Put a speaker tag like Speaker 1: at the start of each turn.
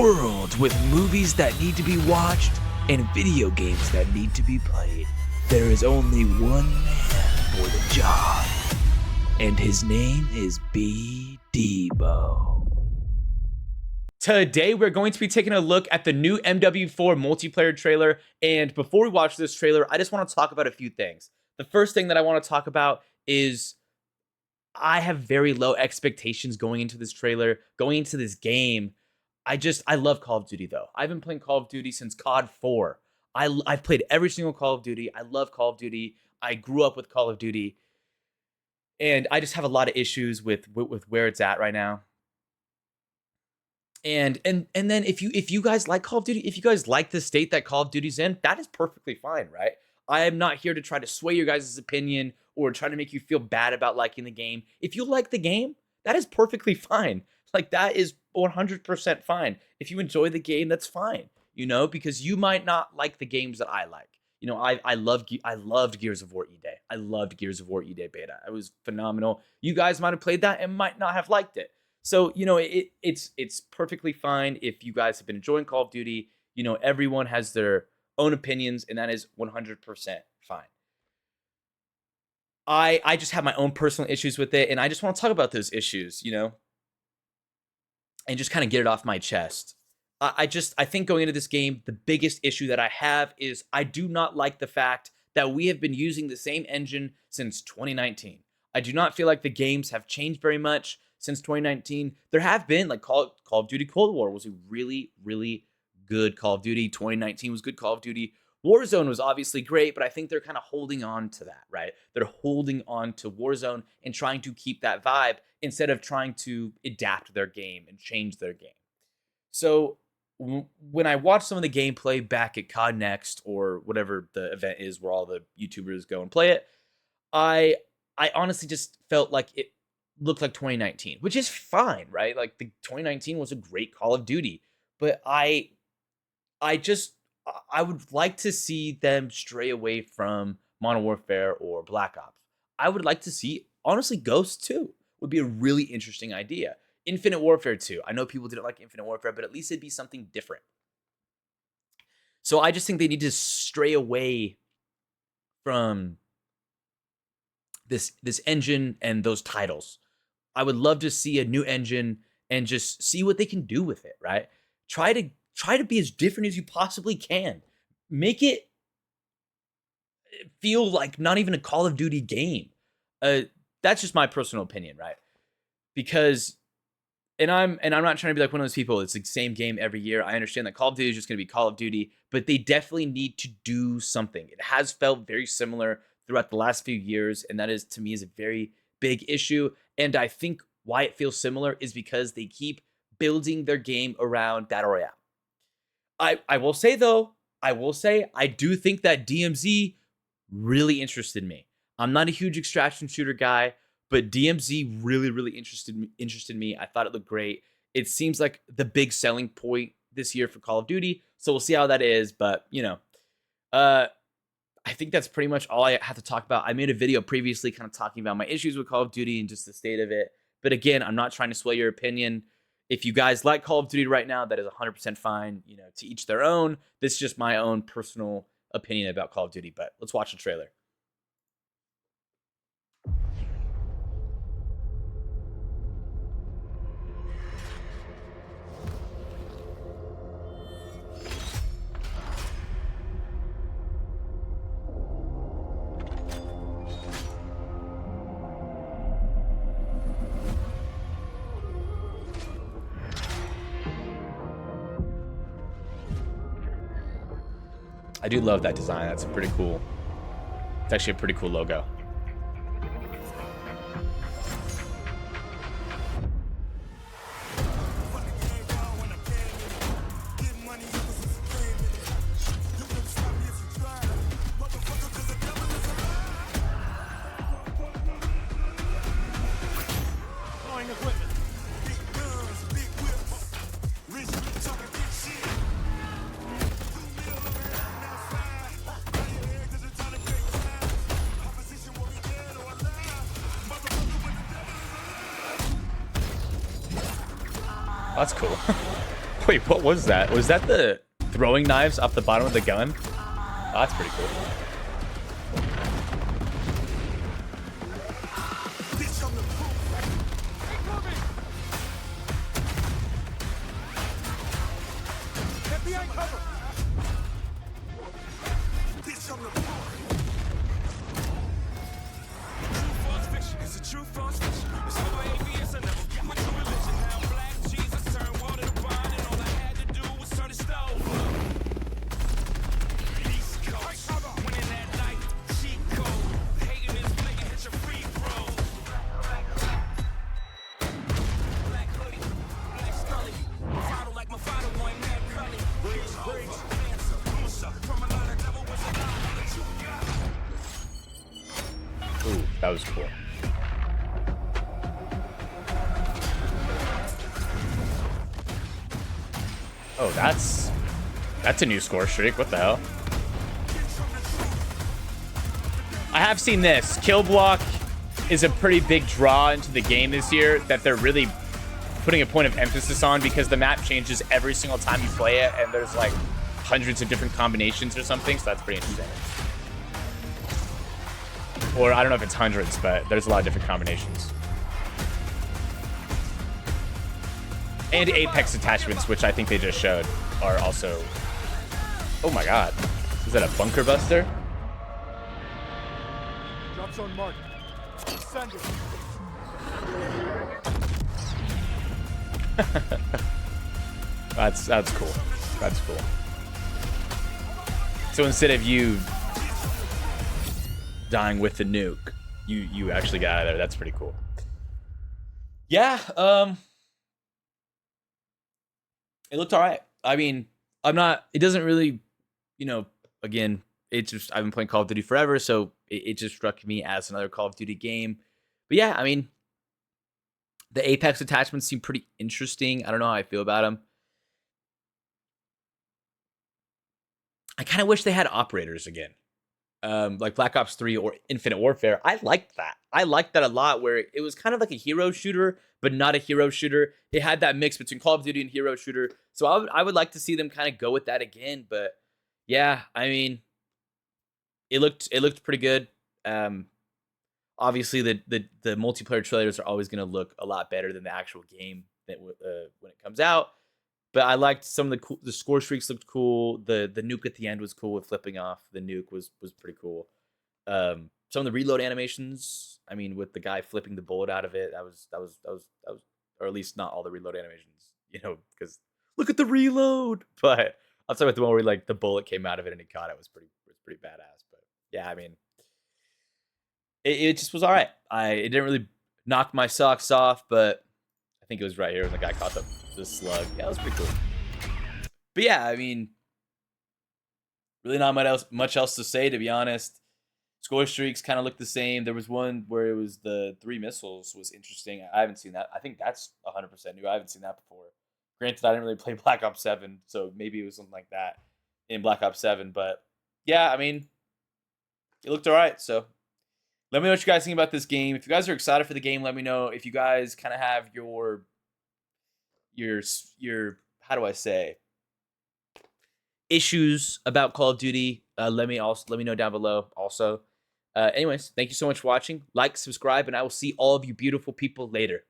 Speaker 1: world with movies that need to be watched and video games that need to be played, there is only one man for the job, and his name is B. Debo.
Speaker 2: Today, we're going to be taking a look at the new MW4 multiplayer trailer, and before we watch this trailer, I just want to talk about a few things. The first thing that I want to talk about is I have very low expectations going into this trailer, going into this game. I love Call of Duty, though. I've been playing Call of Duty since COD 4. I've played every single Call of Duty. I love Call of Duty. I grew up with Call of Duty. And I just have a lot of issues with where it's at right now. And then if you guys like Call of Duty, if you guys like the state that Call of Duty's in, that is perfectly fine, right? I am not here to try to sway your guys' opinion or try to make you feel bad about liking the game. If you like the game, that is perfectly fine. Like, that is 100% fine. If you enjoy the game, that's fine, because you might not like the games that I like. I loved Gears of War E-Day. I loved Gears of War E-Day beta. It was phenomenal. You guys might have played that and might not have liked it. So, it's perfectly fine if you guys have been enjoying Call of Duty. Everyone has their own opinions, and that is 100% fine. I just have my own personal issues with it, and I just want to talk about those issues, and just kind of get it off my chest. I think going into this game, the biggest issue that I have is I do not like the fact that we have been using the same engine since 2019. I do not feel like the games have changed very much since 2019. There have been, like, Call of Duty Cold War was a really, really good Call of Duty. 2019 was good Call of Duty. Warzone was obviously great, but I think they're kind of holding on to that, right? They're holding on to Warzone and trying to keep that vibe instead of trying to adapt their game and change their game. So when I watch some of the gameplay back at COD Next or whatever the event is where all the YouTubers go and play it, I honestly just felt like it looked like 2019, which is fine, right? Like, the 2019 was a great Call of Duty, but I would like to see them stray away from Modern Warfare or Black Ops. I would like to see, honestly, Ghost 2 would be a really interesting idea. Infinite Warfare 2. I know people didn't like Infinite Warfare, but at least it'd be something different. So I just think they need to stray away from this engine and those titles. I would love to see a new engine and just see what they can do with it, right? Try to be as different as you possibly can. Make it feel like not even a Call of Duty game. That's just my personal opinion, right? Because, and I'm not trying to be like one of those people, it's the same game every year. I understand that Call of Duty is just going to be Call of Duty, but they definitely need to do something. It has felt very similar throughout the last few years, and that is, to me, is a very big issue. And I think why it feels similar is because they keep building their game around Battle Royale. I will say, though, I do think that DMZ really interested me. I'm not a huge extraction shooter guy, but DMZ really, really interested me. I thought it looked great. It seems like the big selling point this year for Call of Duty, so we'll see how that is. But, I think that's pretty much all I have to talk about. I made a video previously kind of talking about my issues with Call of Duty and just the state of it. But again, I'm not trying to sway your opinion. If you guys like Call of Duty right now, that is 100% fine. To each their own. This is just my own personal opinion about Call of Duty. But let's watch the trailer. I do love that design. That's pretty cool. It's actually a pretty cool logo. That's cool. Wait, what was that? Was that the throwing knives off the bottom of the gun? Oh, that's pretty cool. Ooh, that was cool. Oh, that's a new score streak. What the hell? I have seen this. Kill block is a pretty big draw into the game this year that they're really putting a point of emphasis on because the map changes every single time you play it, and there's like hundreds of different combinations or something, so that's pretty interesting. Or I don't know if it's hundreds, but there's a lot of different combinations. And Apex attachments, which I think they just showed, are also... Oh my god. Is that a bunker buster?
Speaker 3: Drop zone mark. Send it.
Speaker 2: That's cool. That's cool. So instead of you dying with the nuke, you actually got out of there. That's pretty cool. Yeah, it looked all right. I mean, it doesn't really, again, I've been playing Call of Duty forever, so it just struck me as another Call of Duty game. But yeah, I mean, the Apex attachments seem pretty interesting. I don't know how I feel about them. I kind of wish they had operators again. Like Black Ops 3 or Infinite Warfare. I liked that. I liked that a lot, where it was kind of like a hero shooter, but not a hero shooter. It had that mix between Call of Duty and hero shooter. So I would like to see them kind of go with that again. But yeah, I mean, it looked pretty good. Obviously, the multiplayer trailers are always going to look a lot better than the actual game when it comes out. But I liked some of the score streaks looked cool. The nuke at the end was cool with flipping off. The nuke was pretty cool. Some of the reload animations, I mean, with the guy flipping the bullet out of it, that was, or at least not all the reload animations, because look at the reload. But I'll talk about the one where like the bullet came out of it and he caught it was pretty badass. But yeah, I mean, it just was all right. It didn't really knock my socks off, but I think it was right here when the guy caught the slug. Yeah, it was pretty cool. But yeah, I mean, really not much else to say, to be honest. Score streaks kind of look the same. There was one where it was the 3 missiles was interesting. I haven't seen that. I think that's 100% new. I haven't seen that before. Granted, I didn't really play Black Ops 7, so maybe it was something like that in Black Ops 7. But yeah, I mean, it looked all right. So let me know what you guys think about this game. If you guys are excited for the game, let me know. If you guys kind of have your how do I say, issues about Call of Duty, let me know down below also. Anyways, thank you so much for watching. Like, subscribe, and I will see all of you beautiful people later.